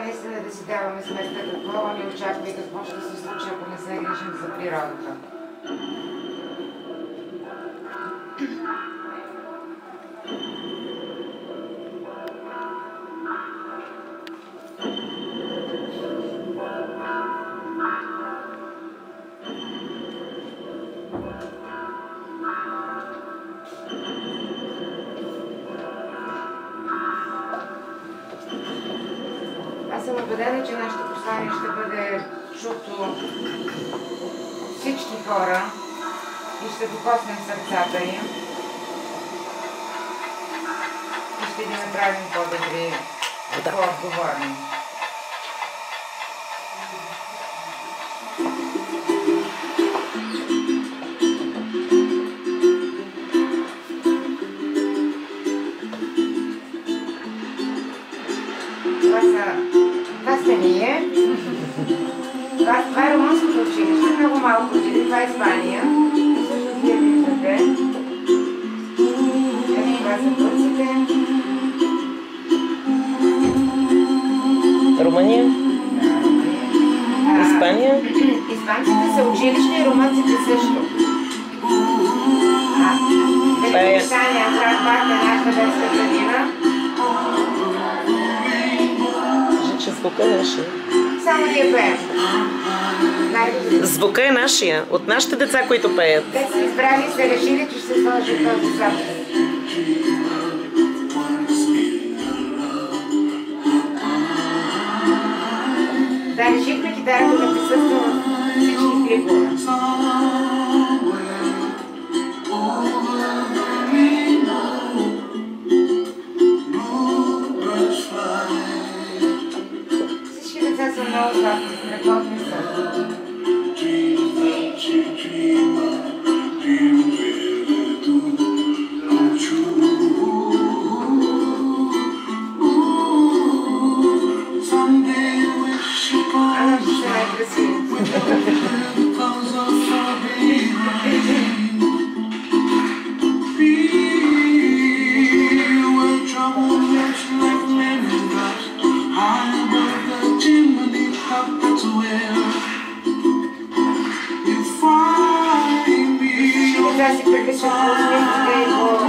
наистина да си даваме сметка какво ни очаква и какво ще се случи, ако не се грижим за природата. Аз съм убедена, че нашето послание ще бъде чуто от всички хора и ще докоснем сърцата им и ще ги направим по-добри, по-отговорни. Това сте ние. Това е румънското училище, много малко учили. Това е Испания. Също вие виждате. Ето това са турците. Румъния? Испания? Испанците са училище и румънците също. Великобритания, град Бак е нашата детска градина. Че звука е нашия. Само ние пеем. Звука е нашия. От нашите деца, които пеят. Те са избрали и са решили, че ще сложи този запис. Да, решихме китарата да присъства в всички клипове. Деца са много сладки, страхотни са. Ще са най-красиви. Сега си прекъсват по усмивките и по...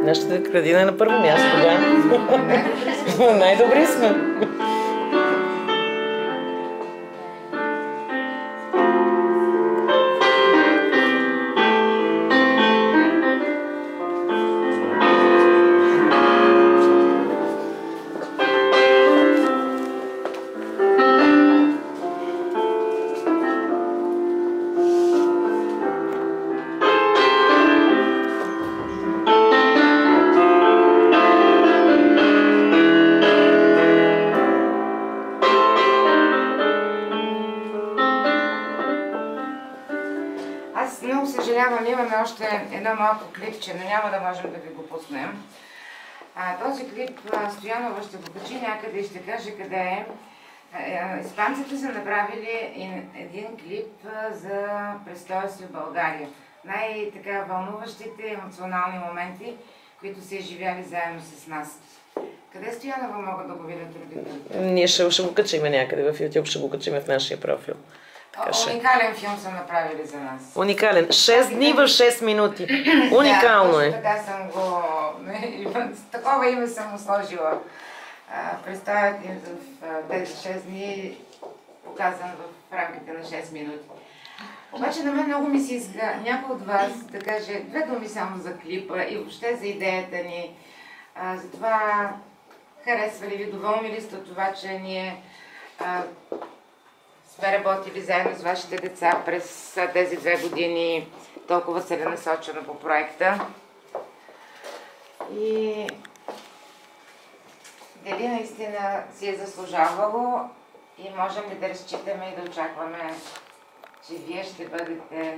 Нашата градина е на първо място, да. Най-добри сме. много съжалявам, имаме още едно малко клипче, но няма да можем да ви го пуснем. Този клип Стоянова ще го качи някъде и ще каже къде е. Испанците са направили един клип за престоя си в България. Най-така вълнуващите емоционални моменти, които са изживяли заедно с нас. Къде Стоянова могат да го видят родителите? Ние ще го качим някъде в YouTube, ще го качим в нашия профил. Уникален филм са направили за нас. Уникален. 6 дни в 6 минути. Уникално е. Така съм го... Такова име съм му сложила. Престоят им в тези 6 дни, показан в рамките на 6 минути. Обаче на мен много ми се иска някой от вас да каже две думи само за клипа и въобще за идеята ни. За това харесвали ви, доволни ли сте от това, че ние сме работили заедно с вашите деца през тези 2 години толкова целенасочено по проекта. И дали наистина си е заслужавало и можем ли да разчитаме и да очакваме, че вие ще бъдете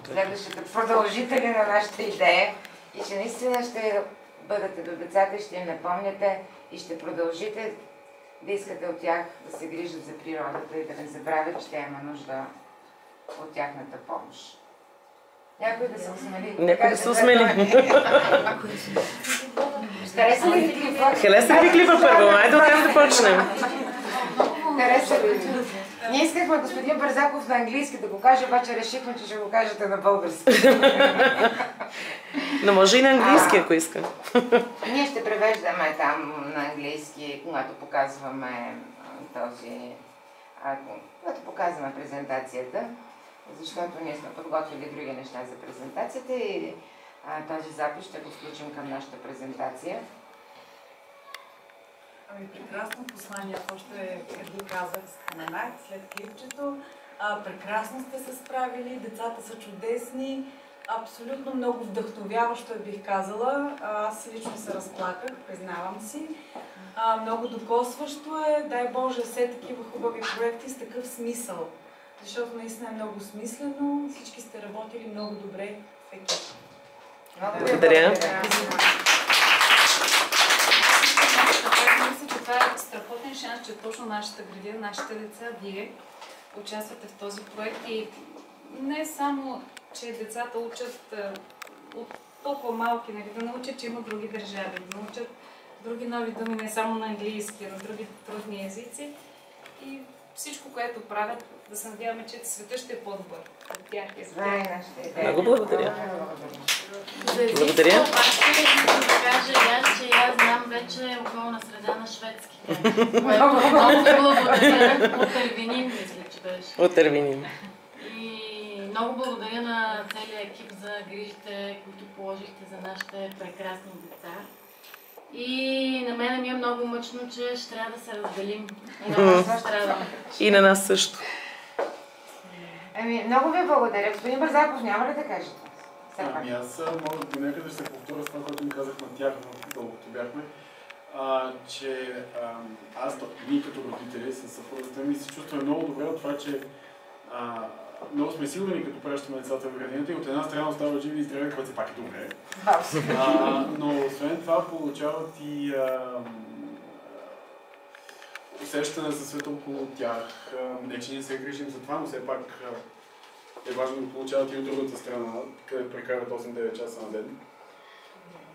следващите продължители на нашата идея и че наистина ще бъдете до децата и ще им напомняте и ще продължите да искате от тях да се грижат за природата и да не забравят, че тя има нужда от тяхната помощ. Някой да се усмели? Някой да се усмели. Хареса ли ви клипа? Хареса ли ви клипа първо? Айде оттам да почнем. Хареса ли ви? Ние искахме господин Бързаков на английски да го каже, обаче решихме, че ще го кажете на български. Но може и на английски, ако иска. Ние ще превеждаме там на английски, когато показваме когато показваме презентацията, защото ние сме подготвили други неща за презентацията и този запис ще го включим към нашата презентация. Ами прекрасно послание, още ви казах, споменах след клипчето. Прекрасно сте се справили, децата са чудесни, абсолютно много вдъхновяващо бих казала. Аз лично се разплаках, признавам си. Много докосващо е, дай Боже, все такива хубави проекти с такъв смисъл. Защото наистина е много смислено, всички сте работили много добре в екип. Благодаря. Мисля, че това е страхотен шанс, че точно нашата градина, нашите деца, вие участвате в този проект и не само, че децата учат от толкова малки, нали, да научат, че има други държави, да научат други нови думи, не само на английски, а на други трудни езици и всичко, което правят, да се надяваме, че света ще е по-добър от тях. Много благодаря. Благодаря. Да кажа аз, че аз знам вече околна среда на шведски. Много благодаря. От Ервинин, мисля, че беше. От Ервинин. И много благодаря на целия екип за грижите, които положихте за нашите прекрасни деца. И на мен ми е много мъчно, че ще трябва да се разделим. И на нас страдам. И на нас също. Ами, много ви благодаря. Господин Бързаков, няма ли да кажете? Ами аз може да някъде ще се повторя с това, което ми казах на тях, дългото бяхме, че ние като родители с съпругата ми се чувстваме много добре от това, че много сме сигурни, като пращаме децата в градината и от една страна остават живи и здрави, което все пак е добре. Но освен това получават и усещане за света около тях. Не, че ние се грижим за това, но все пак е важно да получават и от другата страна, където прекарат 8-9 часа на ден.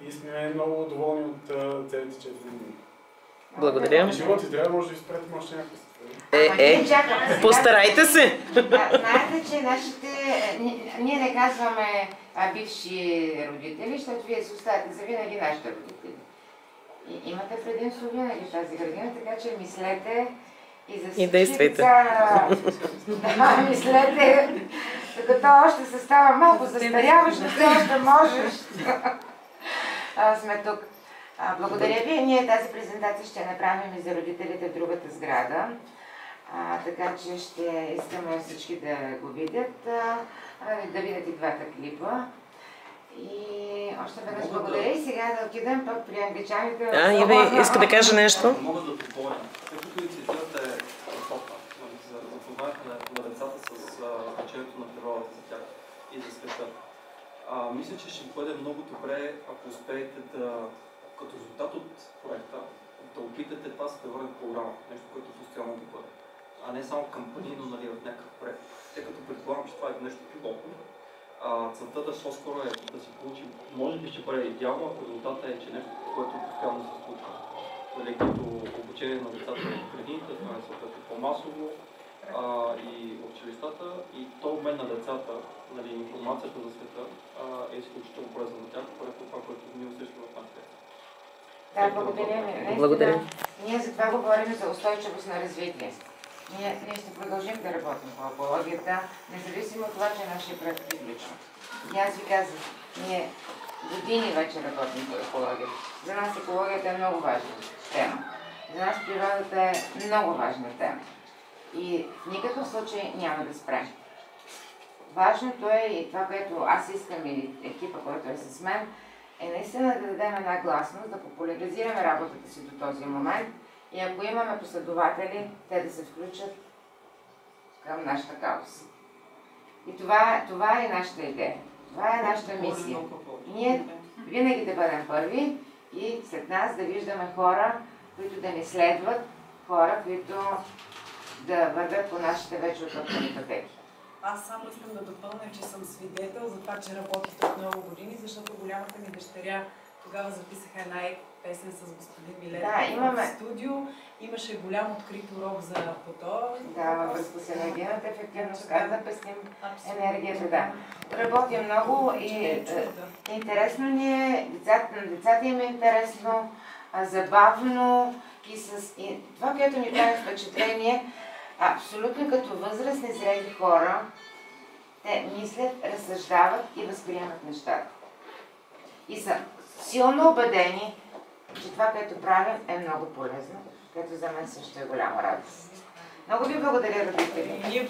И сме много доволни от целите 4 години. Благодаря. Живот и здраве, може да изпратим още някакъв. Постарайте се! Знаете, че ние не казваме бивши родители, защото вие се оставяте за винаги нашите родители. И имате предимство винаги в тази градина, така че мислете и за всички действайте. деца. Мислете, докато още се става малко застаряваш, но още можеш. Сме тук. Благодаря ви. Ние тази презентация ще направим и за родителите в другата сграда. Така че ще искаме всички да го видят, да видят и двата клипа. И още веднъж благодаря и сега да отидем пък при англичаните. Иви иска да каже нещо? Мога да допълня. Тъй като инициативата е висока за запознаването на децата с значението на природата за тях. и за света. Мисля, че ще бъде много добре, ако успеете да, като резултат от проекта, да опитате това да се превърне в програма, нещо, което социално да бъде, а не само кампанийно, нали, в някакъв проект. Тъй като предполагам, че това е нещо пилотно. Целта да по-скоро е да се получи, може би ще бъде идеално, ако резултата е, че нещо, което постоянно се случва. Нали, като обучение на децата в градините, това е съответно по-масово, и училищата, и то обмен на децата, нали, информацията за света е изключително полезна за тях, което това, което ние усещаме в нашите. Да, благодаря. Ние за това говорим за устойчивост на развитие. Ние ще продължим да работим по екологията, независимо от това, че нашия проект е излично. И аз ви казвам, ние години вече работим по екологията. За нас екологията е много важна тема. За нас природата е много важна тема. И в никакъв случай няма да спрем. Важното е и това, което аз искам и екипа, който е с мен, е наистина да дадем една гласност, да популяризираме работата си до този момент и ако имаме последователи, те да се включат към нашата кауза. И това е нашата идея. Това е нашата мисия. Ние винаги да бъдем първи и след нас да виждаме хора, които да ни следват, хора, които да вървят по нашите вече отвъртени пътеки. Аз само искам да допълня, че съм свидетел за това, че работите от много години, защото голямата ми дъщеря тогава записаха една песен с господин Милев в студио. Имаше голям открит урок за фото. Да, във връзка с енергийната ефективност, как да пестим енергията, да. Работя много и интересно ни е, на децата им е интересно, забавно и това, което ми прави впечатление, абсолютно като възрастни зрели хора, те мислят, разсъждават и възприемат нещата. И са силно убедени, че това, което правим, е много полезно, което за мен също е голяма радост. Много ви благодаря, родители. Ние